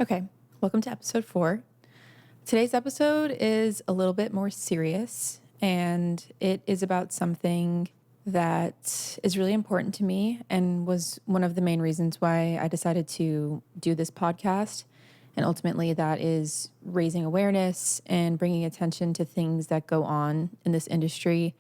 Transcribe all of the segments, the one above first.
Okay, welcome to episode 4. Today's episode is a little bit more serious, and it is about something that is really important to me and was one of the main reasons why I decided to do this podcast. And ultimately, that is raising awareness and bringing attention to things that go on in this industry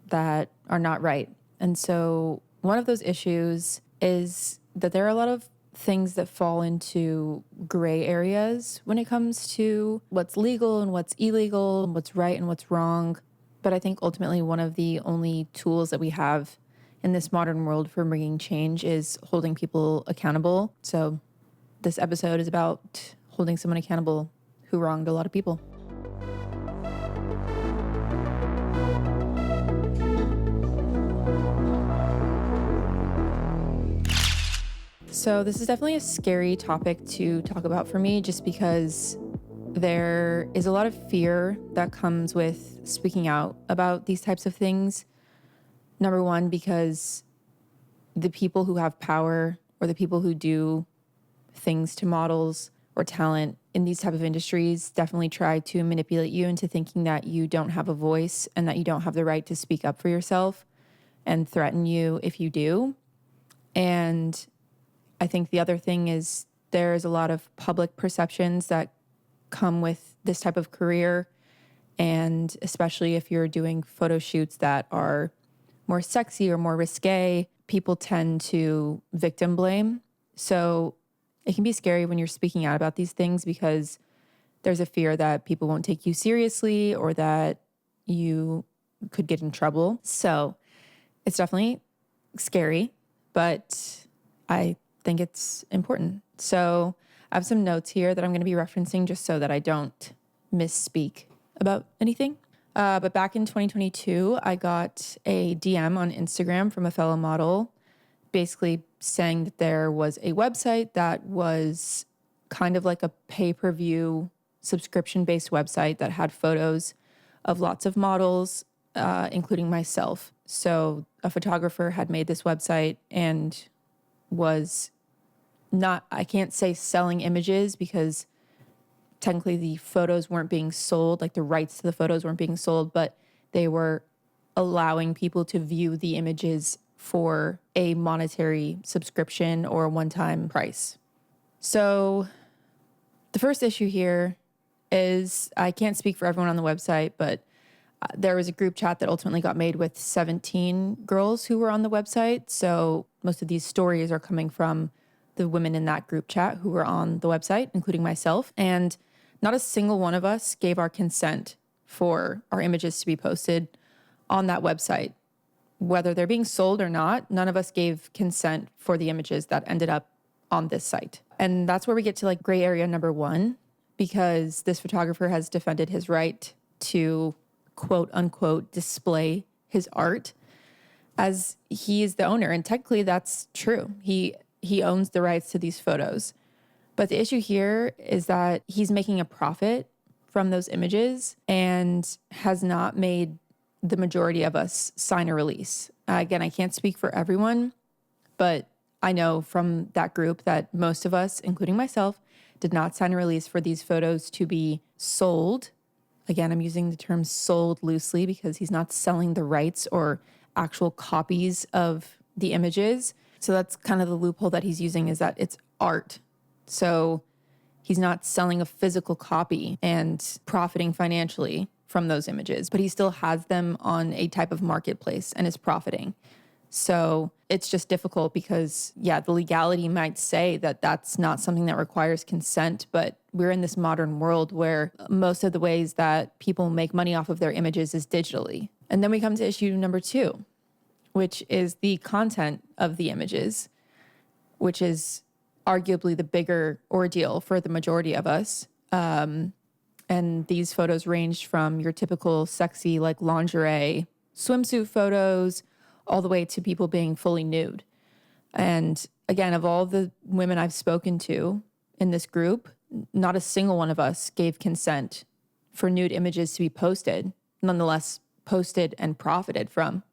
that are not right. And so one of those issues is that there are a lot of things that fall into gray areas when it comes to what's legal and what's illegal and what's right and what's wrong. But I think ultimately one of the only tools that we have in this modern world for bringing change is holding people accountable. So this episode is about holding someone accountable who wronged a lot of people. So this is definitely a scary topic to talk about for me, just because there is a lot of fear that comes with speaking out about these types of things. Number one, because the people who have power or the people who do things to models or talent in these type of industries definitely try to manipulate you into thinking that you don't have a voice and that you don't have the right to speak up for yourself and threaten you if you do. And I think the other thing is there's a lot of public perceptions that come with this type of career. And especially if you're doing photo shoots that are more sexy or more risque, people tend to victim blame. So it can be scary when you're speaking out about these things because there's a fear that people won't take you seriously or that you could get in trouble. So it's definitely scary, but I think it's important. So I have some notes here that I'm going to be referencing just so that I don't misspeak about anything. But back in 2022, I got a DM on Instagram from a fellow model basically saying that there was a website that was kind of like a pay-per-view subscription-based website that had photos of lots of models, including myself. So a photographer had made this website and was not, I can't say selling images because technically the photos weren't being sold, like the rights to the photos weren't being sold, but they were allowing people to view the images for a monetary subscription or a one-time price. So the first issue here is, I can't speak for everyone on the website, but there was a group chat that ultimately got made with 17 girls who were on the website. So most of these stories are coming from the women in that group chat who were on the website, including myself. And not a single one of us gave our consent for our images to be posted on that website. Whether they're being sold or not, none of us gave consent for the images that ended up on this site. And that's where we get to like gray area number 1, because this photographer has defended his right to quote unquote display his art as he is the owner. And technically that's true. He owns the rights to these photos. But the issue here is that he's making a profit from those images and has not made the majority of us sign a release. Again, I can't speak for everyone, but I know from that group that most of us, including myself, did not sign a release for these photos to be sold. Again, I'm using the term sold loosely because he's not selling the rights or actual copies of the images. So that's kind of the loophole that he's using, is that it's art. So he's not selling a physical copy and profiting financially from those images, but he still has them on a type of marketplace and is profiting. So it's just difficult because, yeah, the legality might say that that's not something that requires consent, but we're in this modern world where most of the ways that people make money off of their images is digitally. And then we come to issue number 2, which is the content of the images, which is arguably the bigger ordeal for the majority of us. And these photos ranged from your typical sexy, like lingerie, swimsuit photos, all the way to people being fully nude. And again, of all the women I've spoken to in this group, not a single one of us gave consent for nude images to be posted, nonetheless posted and profited from.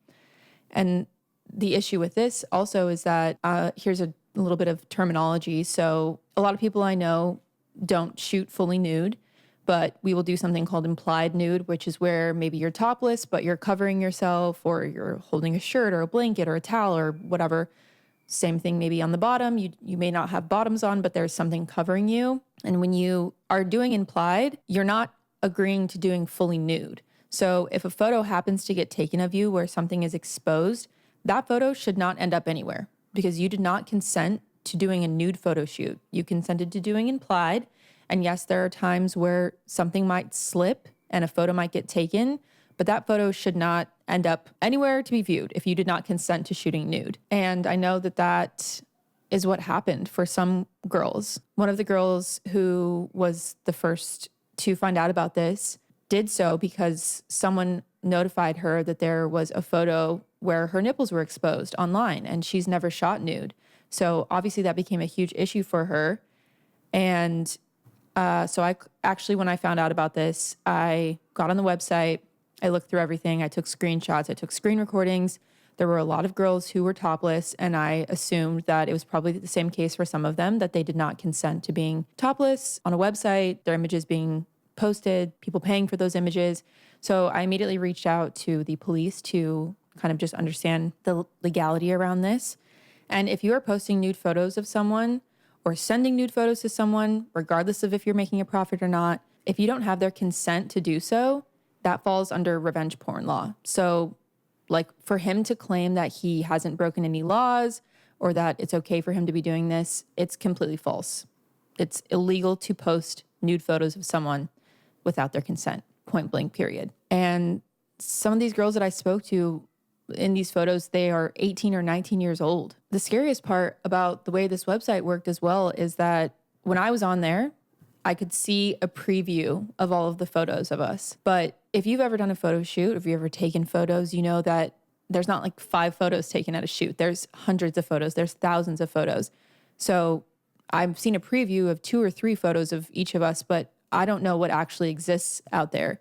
And the issue with this also is that here's a little bit of terminology. So a lot of people I know don't shoot fully nude, but we will do something called implied nude, which is where maybe you're topless, but you're covering yourself, or you're holding a shirt or a blanket or a towel or whatever. Same thing maybe on the bottom. You may not have bottoms on, but there's something covering you. And when you are doing implied, you're not agreeing to doing fully nude. So if a photo happens to get taken of you where something is exposed, that photo should not end up anywhere because you did not consent to doing a nude photo shoot. You consented to doing implied. And yes, there are times where something might slip and a photo might get taken, but that photo should not end up anywhere to be viewed if you did not consent to shooting nude. And I know that that is what happened for some girls. One of the girls who was the first to find out about this did so because someone notified her that there was a photo where her nipples were exposed online, and she's never shot nude. So obviously that became a huge issue for her. And so I actually, when I found out about this, I got on the website, I looked through everything, I took screenshots, I took screen recordings. There were a lot of girls who were topless, and I assumed that it was probably the same case for some of them, that they did not consent to being topless on a website, their images being posted, people paying for those images. So I immediately reached out to the police to kind of just understand the legality around this. And if you are posting nude photos of someone or sending nude photos to someone, regardless of if you're making a profit or not, if you don't have their consent to do so, that falls under revenge porn law. So like for him to claim that he hasn't broken any laws or that it's okay for him to be doing this, it's completely false. It's illegal to post nude photos of someone without their consent, point blank, period. And some of these girls that I spoke to in these photos, they are 18 or 19 years old. The scariest part about the way this website worked as well is that when I was on there, I could see a preview of all of the photos of us. But if you've ever done a photo shoot, if you've ever taken photos, you know that there's not like 5 photos taken at a shoot. There's hundreds of photos. There's thousands of photos. So I've seen a preview of 2 or 3 photos of each of us, but I don't know what actually exists out there.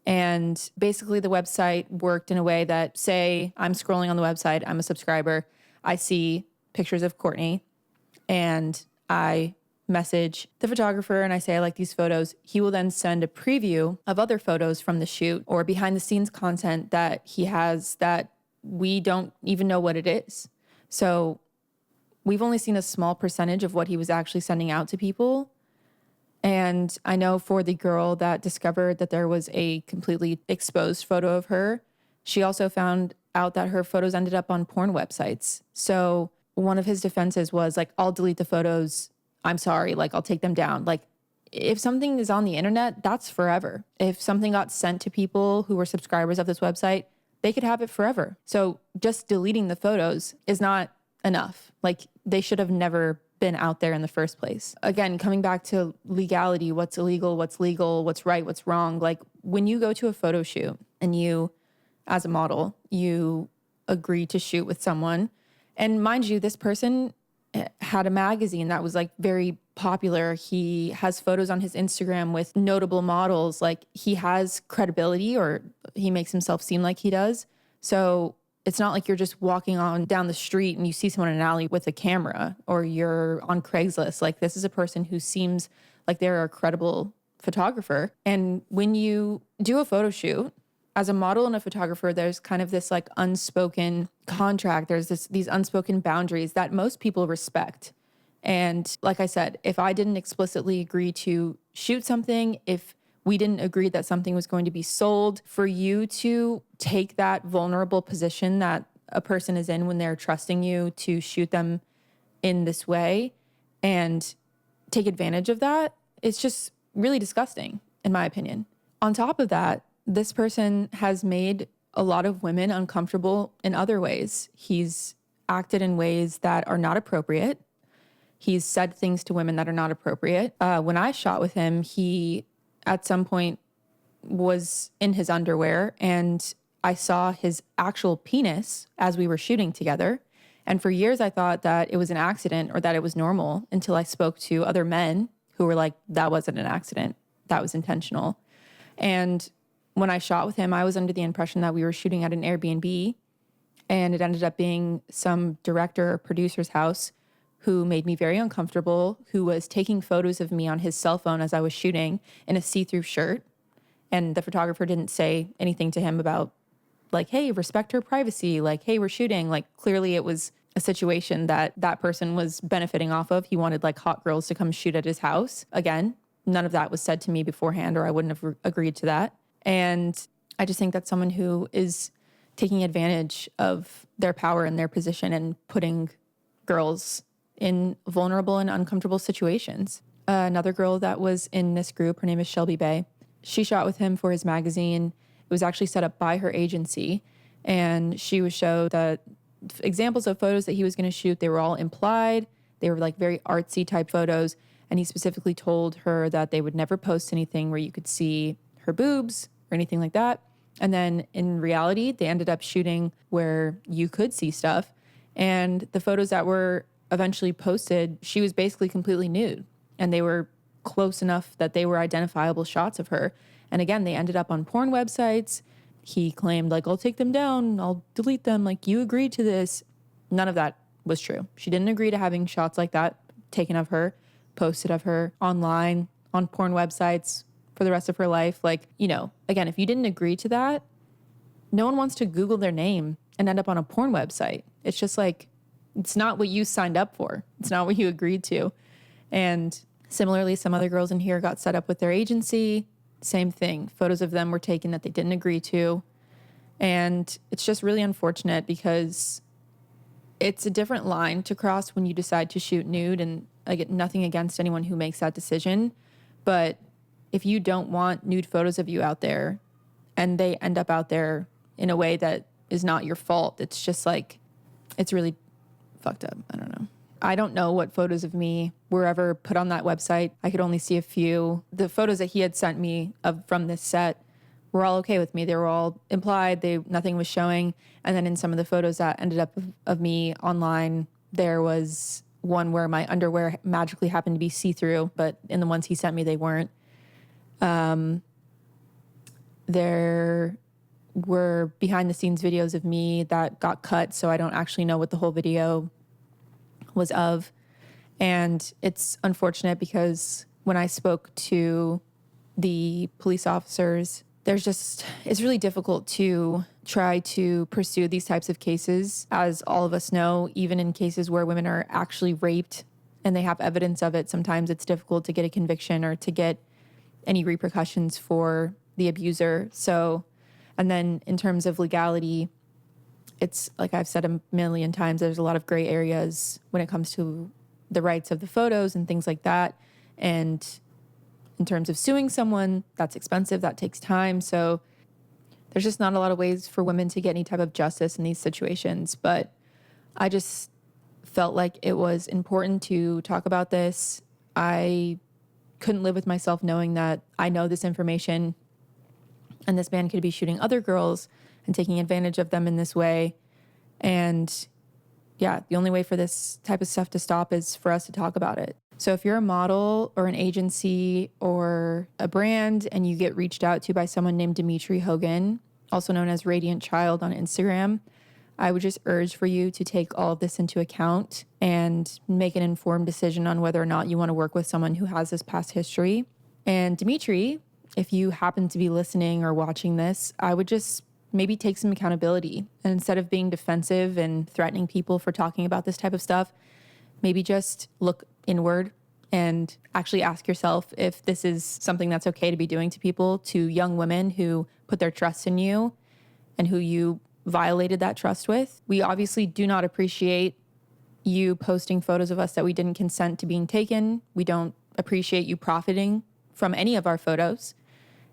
And basically the website worked in a way that, say I'm scrolling on the website, I'm a subscriber, I see pictures of Courtney and I message the photographer and I say, I like these photos. He will then send a preview of other photos from the shoot or behind the scenes content that he has that we don't even know what it is. So we've only seen a small percentage of what he was actually sending out to people. And I know for the girl that discovered that there was a completely exposed photo of her, she also found out that her photos ended up on porn websites. So one of his defenses was like, I'll delete the photos. I'm sorry. Like, I'll take them down. Like, if something is on the internet, that's forever. If something got sent to people who were subscribers of this website, they could have it forever. So just deleting the photos is not enough. Like, they should have never been out there in the first place. Again, coming back to legality, what's illegal, what's legal, what's right, what's wrong. Like when you go to a photo shoot and you, as a model, you agree to shoot with someone, and mind you, this person had a magazine that was like very popular. He has photos on his Instagram with notable models. Like he has credibility, or he makes himself seem like he does. So it's not like you're just walking on down the street and you see someone in an alley with a camera, or you're on Craigslist. Like this is a person who seems like they're a credible photographer. And when you do a photo shoot as a model and a photographer, there's kind of this like unspoken contract. There's these unspoken boundaries that most people respect. And like I said, if I didn't explicitly agree to shoot something, if we didn't agree that something was going to be sold, for you to take that vulnerable position that a person is in when they're trusting you to shoot them in this way and take advantage of that, it's just really disgusting, in my opinion. On top of that, this person has made a lot of women uncomfortable in other ways. He's acted in ways that are not appropriate. He's said things to women that are not appropriate. When I shot with him, he at some point was in his underwear, and I saw his actual penis as we were shooting together. And for years I thought that it was an accident or that it was normal, until I spoke to other men who were like, that wasn't an accident, that was intentional. And when I shot with him, I was under the impression that we were shooting at an Airbnb, and it ended up being some director or producer's house who made me very uncomfortable, who was taking photos of me on his cell phone as I was shooting in a see-through shirt. And the photographer didn't say anything to him about like, hey, respect her privacy. Like, hey, we're shooting. Like, clearly it was a situation that that person was benefiting off of. He wanted like hot girls to come shoot at his house. Again, none of that was said to me beforehand, or I wouldn't have agreed to that. And I just think that's someone who is taking advantage of their power and their position and putting girls in vulnerable and uncomfortable situations. Another girl that was in this group, her name is Shelby Bay. She shot with him for his magazine. It was actually set up by her agency. And she was showed that examples of photos that he was going to shoot, they were all implied. They were like very artsy type photos. And he specifically told her that they would never post anything where you could see her boobs or anything like that. And then in reality, they ended up shooting where you could see stuff. And the photos that were eventually posted, she was basically completely nude. And they were close enough that they were identifiable shots of her. And again, they ended up on porn websites. He claimed like, I'll take them down, I'll delete them. Like, you agreed to this. None of that was true. She didn't agree to having shots like that taken of her, posted of her online, on porn websites for the rest of her life. Like, you know, again, if you didn't agree to that, no one wants to Google their name and end up on a porn website. It's just like, it's not what you signed up for. It's not what you agreed to. And similarly, some other girls in here got set up with their agency. Same thing. Photos of them were taken that they didn't agree to. And it's just really unfortunate because it's a different line to cross when you decide to shoot nude. And I get nothing against anyone who makes that decision. But if you don't want nude photos of you out there and they end up out there in a way that is not your fault, it's just like, it's really fucked up. I don't know. I don't know what photos of me were ever put on that website. I could only see a few. The photos that he had sent me from this set were all okay with me. They were all implied. Nothing was showing. And then in some of the photos that ended up of me online, there was one where my underwear magically happened to be see-through, but in the ones he sent me, they weren't. There were behind-the-scenes videos of me that got cut, so I don't actually know what the whole video was of. And it's unfortunate because when I spoke to the police officers, it's really difficult to try to pursue these types of cases. As all of us know, even in cases where women are actually raped and they have evidence of it, sometimes it's difficult to get a conviction or to get any repercussions for the abuser. So, and then in terms of legality, it's like I've said a million times, there's a lot of gray areas when it comes to the rights of the photos and things like that. And in terms of suing someone, that's expensive, that takes time. So there's just not a lot of ways for women to get any type of justice in these situations. But I just felt like it was important to talk about this. I couldn't live with myself knowing that I know this information and this man could be shooting other girls and taking advantage of them in this way. And yeah, the only way for this type of stuff to stop is for us to talk about it. So if you're a model or an agency or a brand and you get reached out to by someone named Dimitri Hogan, also known as Radiant Child on Instagram, I would just urge for you to take all of this into account and make an informed decision on whether or not you want to work with someone who has this past history. And Dimitri, if you happen to be listening or watching this, I would just maybe take some accountability. And instead of being defensive and threatening people for talking about this type of stuff, maybe just look inward and actually ask yourself if this is something that's okay to be doing to people, to young women who put their trust in you and who you violated that trust with. We obviously do not appreciate you posting photos of us that we didn't consent to being taken. We don't appreciate you profiting from any of our photos.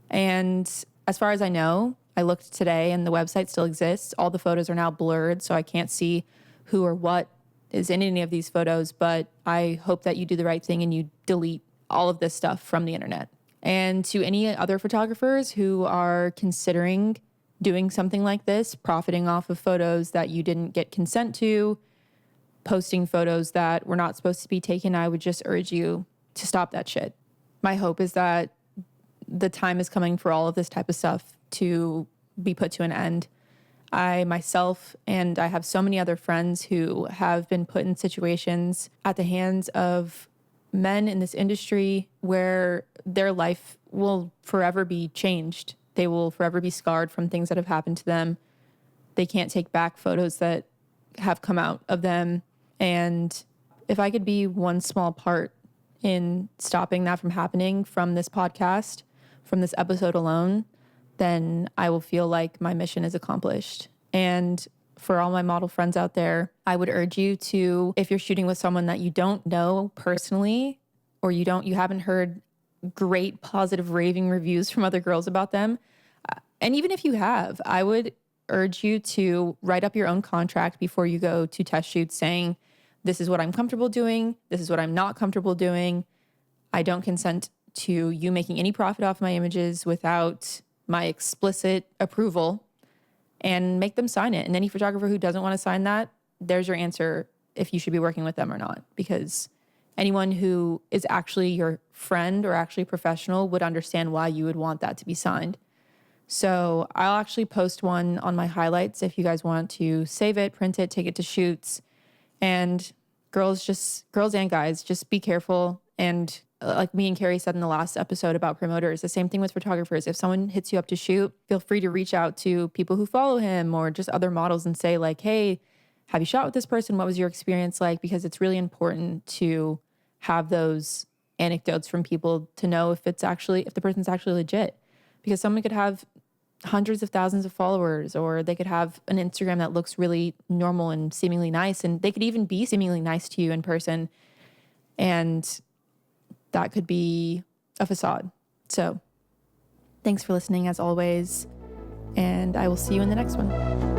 And as far as I know, I looked today and the website still exists. All the photos are now blurred, so I can't see who or what is in any of these photos, but I hope that you do the right thing and you delete all of this stuff from the internet. And to any other photographers who are considering doing something like this, profiting off of photos that you didn't get consent to, posting photos that were not supposed to be taken, I would just urge you to stop that shit. My hope is that the time is coming for all of this type of stuff to be put to an end. I myself, and I have so many other friends who have been put in situations at the hands of men in this industry where their life will forever be changed. They will forever be scarred from things that have happened to them. They can't take back photos that have come out of them. And if I could be one small part in stopping that from happening from this podcast, from this episode alone, then I will feel like my mission is accomplished. And for all my model friends out there, I would urge you to, if you're shooting with someone that you don't know personally, or you haven't heard great positive raving reviews from other girls about them, and even if you have, I would urge you to write up your own contract before you go to test shoots saying, this is what I'm comfortable doing, this is what I'm not comfortable doing. I don't consent to you making any profit off my images without my explicit approval, and make them sign it. And any photographer who doesn't want to sign that, there's your answer if you should be working with them or not. Because anyone who is actually your friend or actually professional would understand why you would want that to be signed. So I'll actually post one on my highlights if you guys want to save it, print it, take it to shoots. And girls and guys, just be careful. And like me and Carrie said in the last episode about promoters, the same thing with photographers. If someone hits you up to shoot, feel free to reach out to people who follow him or just other models and say like, hey, have you shot with this person? What was your experience like? Because it's really important to have those anecdotes from people to know if the person's actually legit. Because someone could have hundreds of thousands of followers, or they could have an Instagram that looks really normal and seemingly nice. And they could even be seemingly nice to you in person. And that could be a facade. So thanks for listening as always. And I will see you in the next one.